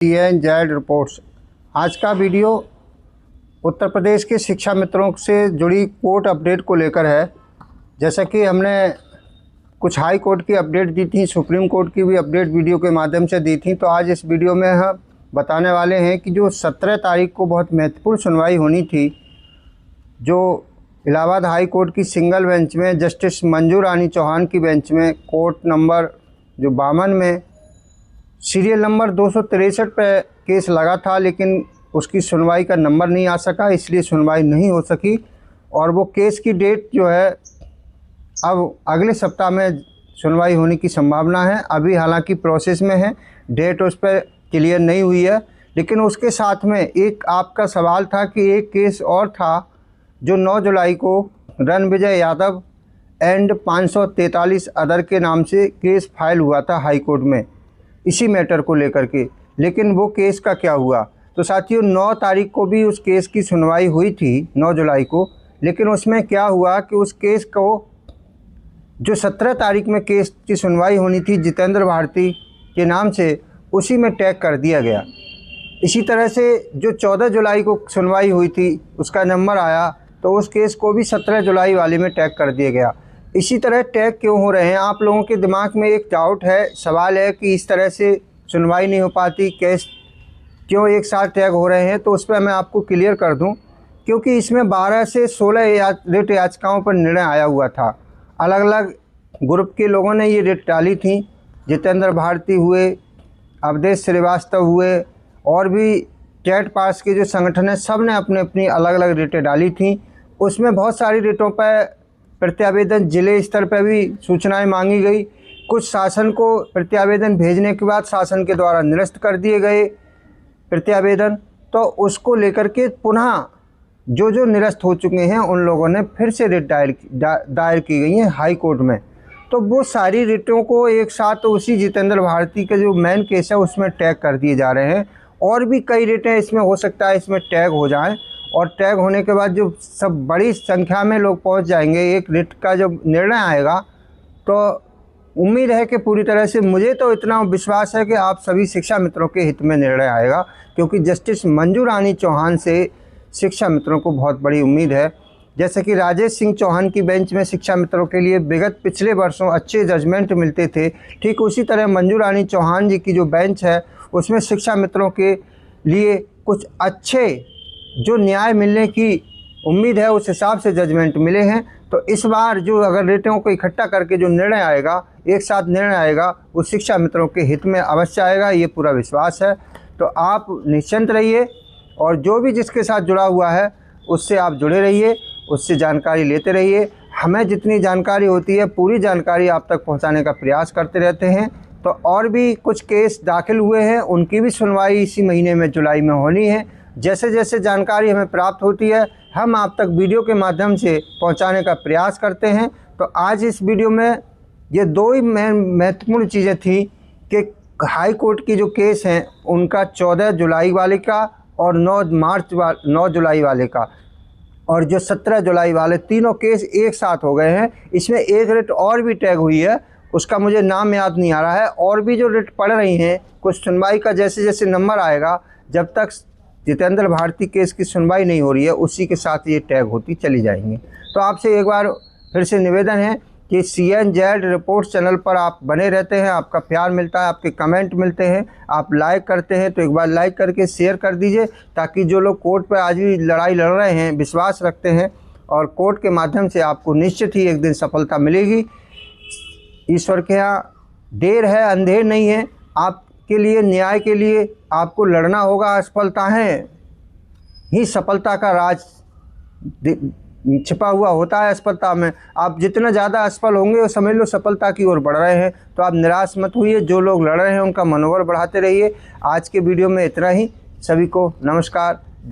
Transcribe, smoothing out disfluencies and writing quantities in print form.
TNZ reports. आज का video Uttar Pradesh के शिक्षा मित्रों से जुड़ी कोर्ट अपडेट को लेकर है। जैसा कि हमने कुछ हाई कोर्ट की अपडेट दी थी, सुप्रीम कोर्ट की भी अपडेट वीडियो के माध्यम से दी थी, तो आज इस वीडियो में हम बताने वाले हैं कि जो 17 तारीख को बहुत महत्वपूर्ण सुनवाई होनी थी, जो इलाहाबाद हाई कोर्ट की सिंगल बेंच में जस्टिस मंजू रानी चौहान की बेंच में कोर्ट नंबर जो 52 में सीरियल नंबर 263 पे केस लगा था, लेकिन उसकी सुनवाई का नंबर नहीं आ सका, इसलिए सुनवाई नहीं हो सकी। और वो केस की डेट जो है अब अगले सप्ताह में सुनवाई होने की संभावना है। अभी हालांकि प्रोसेस में है, डेट उस पर क्लियर नहीं हुई है। लेकिन उसके साथ में एक आपका सवाल था कि एक केस और था जो 9 जुलाई को रणविजय यादव एंड 543 अदर के नाम से केस फाइल हुआ था हाई कोर्ट में इसी मैटर को लेकर के, लेकिन वो केस का क्या हुआ। तो साथियों 9 तारीख को भी उस केस की सुनवाई हुई थी 9 जुलाई को, लेकिन उसमें क्या हुआ कि उस केस को जो 17 तारीख में केस की सुनवाई होनी थी जितेंद्र भारती के नाम से, उसी में टैग कर दिया गया। इसी तरह से जो 14 जुलाई को सुनवाई हुई थी उसका नंबर आया, तो उस केस को भी 17 जुलाई वाले में टैग कर दिया गया। इसी तरह टैग क्यों हो रहे हैं, आप लोगों के दिमाग में एक डाउट है, सवाल है कि इस तरह से सुनवाई नहीं हो पाती, केस क्यों एक साथ टैग हो रहे हैं। तो उस पर मैं आपको क्लियर कर दूं, क्योंकि इसमें 12 से 16 रिट याचिकाओं पर निर्णय आया हुआ था। अलग अलग ग्रुप के लोगों ने ये रिट डाली थी, जितेंद्र भारती हुए, अवधेश श्रीवास्तव हुए, और भी टेट पास के जो संगठन है, सब ने अपने अपनी अलग अलग रिटें डाली थी। उसमें बहुत सारी रिटों पर प्रत्यावेदन जिले स्तर पर भी सूचनाएं मांगी गई। कुछ शासन को प्रत्यावेदन भेजने के बाद शासन के द्वारा निरस्त कर दिए गए प्रत्यावेदन, तो उसको लेकर के पुनः जो निरस्त हो चुके हैं उन लोगों ने फिर से रिट दायर की गई हैं हाई कोर्ट में। तो वो सारी रिटों को एक साथ उसी जितेंद्र भारती के जो मेन केस है उसमें टैग कर दिए जा रहे हैं। और भी कई रिटें इसमें हो सकता है इसमें टैग हो जाएं, और टैग होने के बाद जो सब बड़ी संख्या में लोग पहुंच जाएंगे, एक रिट का जब निर्णय आएगा, तो उम्मीद है कि पूरी तरह से, मुझे तो इतना विश्वास है कि आप सभी शिक्षा मित्रों के हित में निर्णय आएगा, क्योंकि जस्टिस मंजू रानी चौहान से शिक्षा मित्रों को बहुत बड़ी उम्मीद है। जैसे कि राजेश सिंह चौहान की बेंच में शिक्षा मित्रों के लिए विगत पिछले वर्षों अच्छे जजमेंट मिलते थे, ठीक उसी तरह मंजू रानी चौहान जी की जो बेंच है उसमें शिक्षा मित्रों के लिए कुछ अच्छे जो न्याय मिलने की उम्मीद है उस हिसाब से जजमेंट मिले हैं। तो इस बार जो अगर रिटों को इकट्ठा करके जो निर्णय आएगा, एक साथ निर्णय आएगा, वो शिक्षा मित्रों के हित में अवश्य आएगा, ये पूरा विश्वास है। तो आप निश्चिंत रहिए, और जो भी जिसके साथ जुड़ा हुआ है उससे आप जुड़े रहिए, उससे जानकारी लेते रहिए। हमें जितनी जानकारी होती है पूरी जानकारी आप तक पहुँचाने का प्रयास करते रहते हैं। तो और भी कुछ केस दाखिल हुए हैं, उनकी भी सुनवाई इसी महीने में जुलाई में होनी है। जैसे जैसे जानकारी हमें प्राप्त होती है हम आप तक वीडियो के माध्यम से पहुंचाने का प्रयास करते हैं। तो आज इस वीडियो में ये 2 ही महत्वपूर्ण चीज़ें थी कि हाई कोर्ट की जो केस हैं उनका 14 जुलाई वाले का और 9 जुलाई वाले का, और जो 17 जुलाई वाले, तीनों केस एक साथ हो गए हैं। इसमें एक रिट और भी टैग हुई है, उसका मुझे नाम याद नहीं आ रहा है। और भी जो रिट पड़ रही हैं, कुछ सुनवाई का जैसे जैसे नंबर आएगा, जब तक जितेंद्र भारती केस की सुनवाई नहीं हो रही है उसी के साथ ये टैग होती चली जाएंगी। तो आपसे एक बार फिर से निवेदन है कि CNZ रिपोर्ट्स चैनल पर आप बने रहते हैं, आपका प्यार मिलता है, आपके कमेंट मिलते हैं, आप लाइक करते हैं, तो एक बार लाइक करके शेयर कर दीजिए, ताकि जो लोग कोर्ट पर आज भी लड़ाई लड़ रहे हैं, विश्वास रखते हैं, और कोर्ट के माध्यम से आपको निश्चित ही एक दिन सफलता मिलेगी। ईश्वर के यहाँ देर है अंधेर नहीं है, आपके लिए न्याय के लिए आपको लड़ना होगा। असफलता है ही सफलता का राज छिपा हुआ होता है। असफलता में आप जितना ज़्यादा असफल होंगे वो समझ लो सफलता की ओर बढ़ रहे हैं। तो आप निराश मत होइए, जो लोग लड़ रहे हैं उनका मनोबल बढ़ाते रहिए। आज के वीडियो में इतना ही, सभी को नमस्कार।